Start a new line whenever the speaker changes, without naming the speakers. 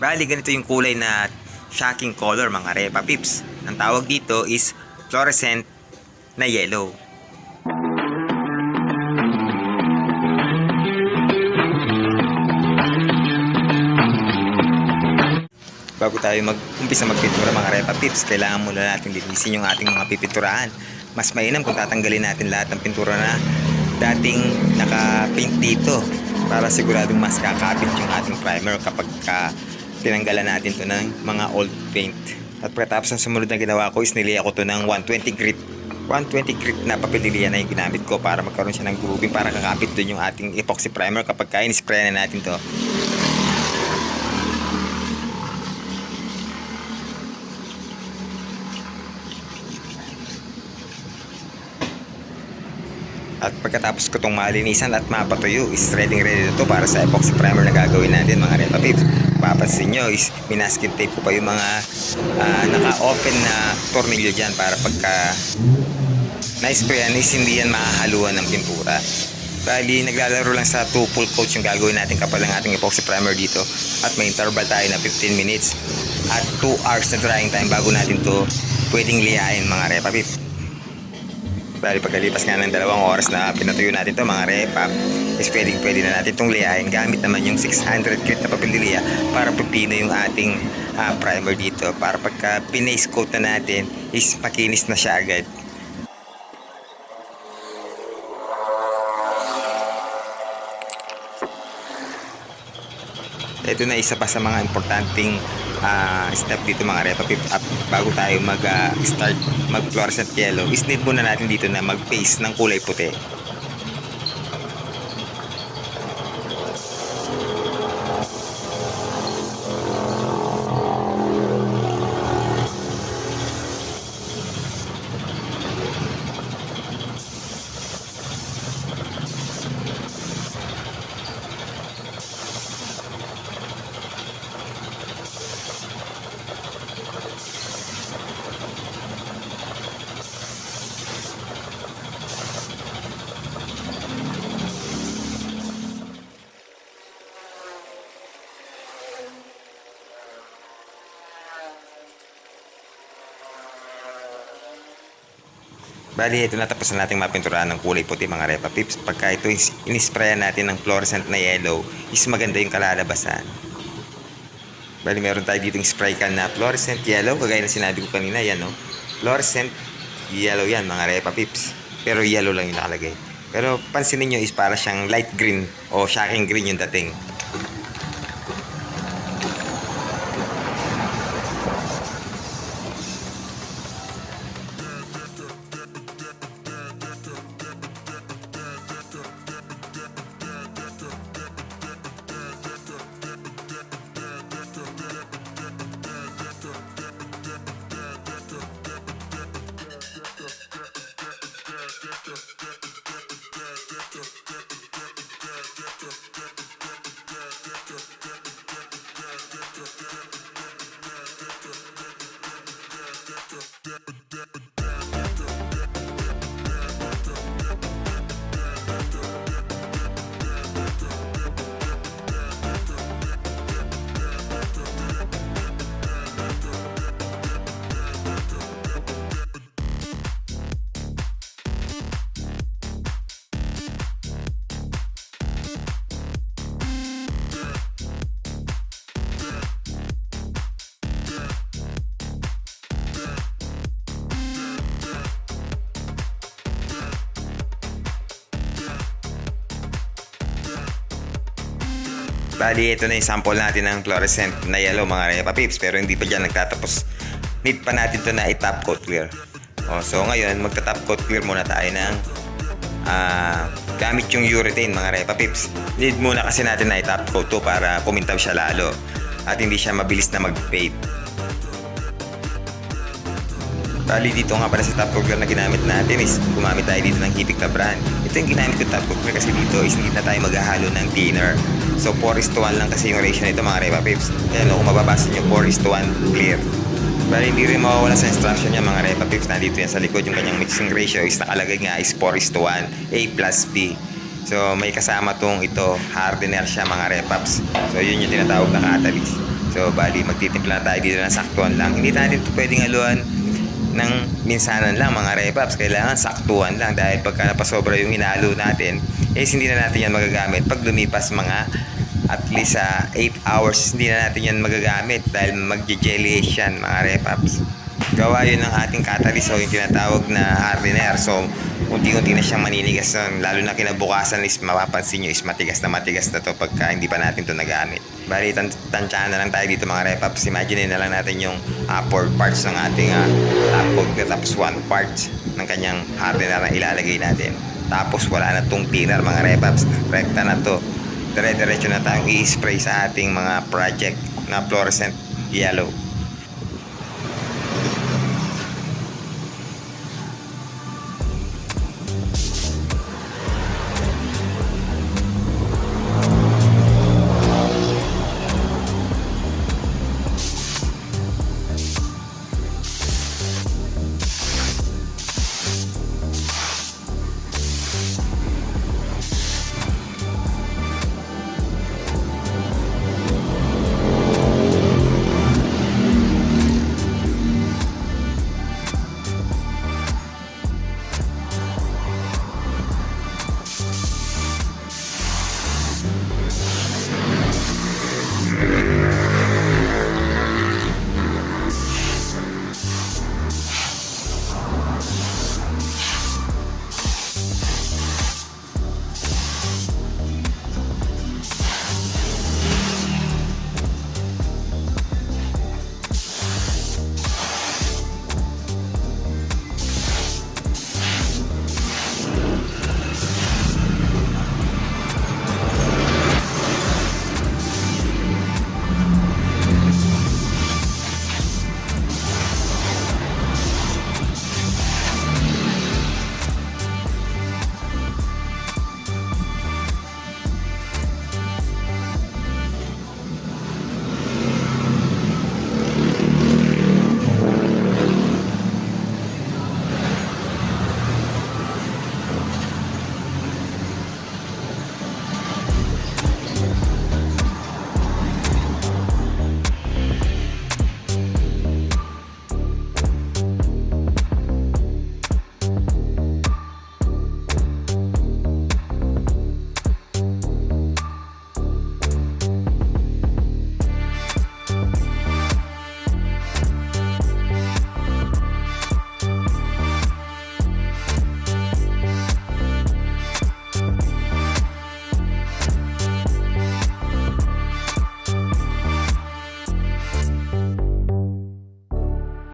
Bali, ganito yung kulay na shocking color mga Repa Pips. Ang tawag dito is fluorescent na yellow. Bago tayo mag-umpisa magpintura mga Repa Pips, kailangan muna natin linisin yung ating mga pipinturahan. Mas mainam kung tatanggalin natin lahat ng pintura na dating naka-paint dito para siguradong mas kakapit yung ating primer kapag tinanggalan natin to ng mga old paint. At pagkatapos ng sumunod na ginawa ko is niliya ko to ng 120 grit. 120 grit na papelilya na yung ginamit ko para magkaroon siya ng grooving para kakapit dun yung ating epoxy primer kapag in-spray na natin to. At pagkatapos ko itong malinisan at mapatuyo is ready na to para sa epoxy primer na gagawin natin mga Repa Pips. Papansin nyo is minaskin tape ko pa yung mga naka-open na tornilyo dyan para pagka na-sprayan is hindi yan mahahaluan ng pintura. Bali, naglalaro lang sa 2 full coats yung gagawin natin kapal ng ating epoxy primer dito. At may interval tayo na 15 minutes at 2 hours na drying time bago natin to pwedeng liyain mga Repa Pips. Bali, pagkalipas nga ng 2 oras na pinatuyo natin to mga Repa is pwede na natin itong liyain gamit naman yung 600 grit na papelilya para pipino yung ating primer dito para pagka pinase coat na natin is makinis na siya agad. Ito na isa pa sa mga importanteng step dito mga Repa Pips. At bago tayo mag-start mag-fluorescent yellow is need muna natin dito na mag-paste ng kulay puti. Bali, ito natapos na natin mapinturahan ng kulay puti mga Repa Pips. Pagka ito in-sprayan natin ng fluorescent na yellow, is maganda yung kalalabasan. Bali, meron tayo dito yung spray can na fluorescent yellow. Kagaya na sinabi ko kanina, yan no. Fluorescent yellow yan mga Repa Pips. Pero yellow lang yung nakalagay. Pero pansinin nyo is para siyang light green o shocking green yung dating. Bali, ito na yung sample natin ng fluorescent na yellow mga Repa Pips. Pero hindi pa dyan nagtatapos. Need pa natin to na i-top coat clear. So ngayon, magta-top coat clear muna tayo ng gamit yung urethane mga Repa Pips. Need muna kasi natin na i-top coat to para pumintaw siya lalo. At hindi siya mabilis na mag-fade. Bali, dito nga pala sa top coat clear na ginamit natin is gumamit tayo dito ng Hipik na brand. Ito yung ginamit ko top coat clear kasi dito is hindi na tayo maghahalo ng thinner. So 4:1 lang kasi yung ratio nito mga Repa Pips. Kaya kung mababasa nyo 4:1 clear. Bali, hindi rin mawawala sa instruction niya mga Repa Pips. Nandito yan sa likod yung kanyang mixing ratio is nakalagay nga is 4:1 A plus B. So may kasama tong ito, hardener siya mga repaps. So yun yung tinatawag na catalyst. So bali magtitimpla na tayo dito ng saktuan lang. Hindi natin ito pwedeng haluan ng minsanan lang mga repaps. Kailangan saktuan lang dahil pagka napasobra yung hinalo natin, hindi na natin yan magagamit pag lumipas mga at least 8 hours. Hindi na natin yan magagamit dahil magje-jelly yan mga repaps. Gawa yun ng ating catalyst o yung tinatawag na hardener. So unti-unti na siyang maninigas nun. Lalo na kinabukasan is mapapansin nyo is matigas na to pagka hindi pa natin to nagamit. Bali, tansyahan na lang tayo dito mga repaps. Imagine na lang natin yung 4 parts ng ating top coat tapos 1 part ng kanyang hardener na ilalagay natin. Tapos wala na tong thinner mga repaps. Rekta na to. Dire-diretso na tayong i-spray sa ating mga project na fluorescent yellow.